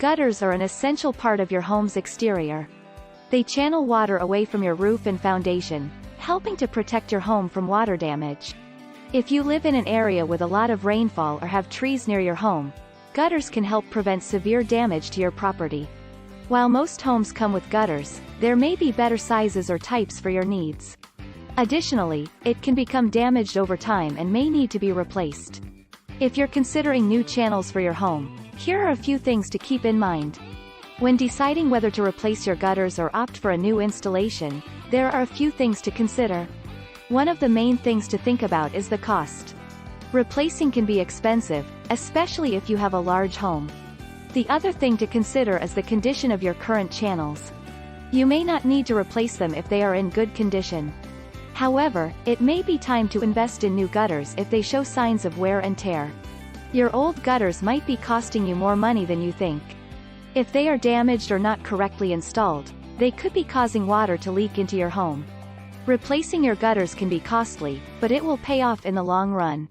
Gutters are an essential part of your home's exterior. They channel water away from your roof and foundation, helping to protect your home from water damage. If you live in an area with a lot of rainfall or have trees near your home, gutters can help prevent severe damage to your property. While most homes come with gutters, there may be better sizes or types for your needs. Additionally, it can become damaged over time and may need to be replaced. If you're considering new channels for your home, here are a few things to keep in mind. When deciding whether to replace your gutters or opt for a new installation, there are a few things to consider. One of the main things to think about is the cost. Replacing can be expensive, especially if you have a large home. The other thing to consider is the condition of your current channels. You may not need to replace them if they are in good condition. However, it may be time to invest in new gutters if they show signs of wear and tear. Your old gutters might be costing you more money than you think. If they are damaged or not correctly installed, they could be causing water to leak into your home. Replacing your gutters can be costly, but it will pay off in the long run.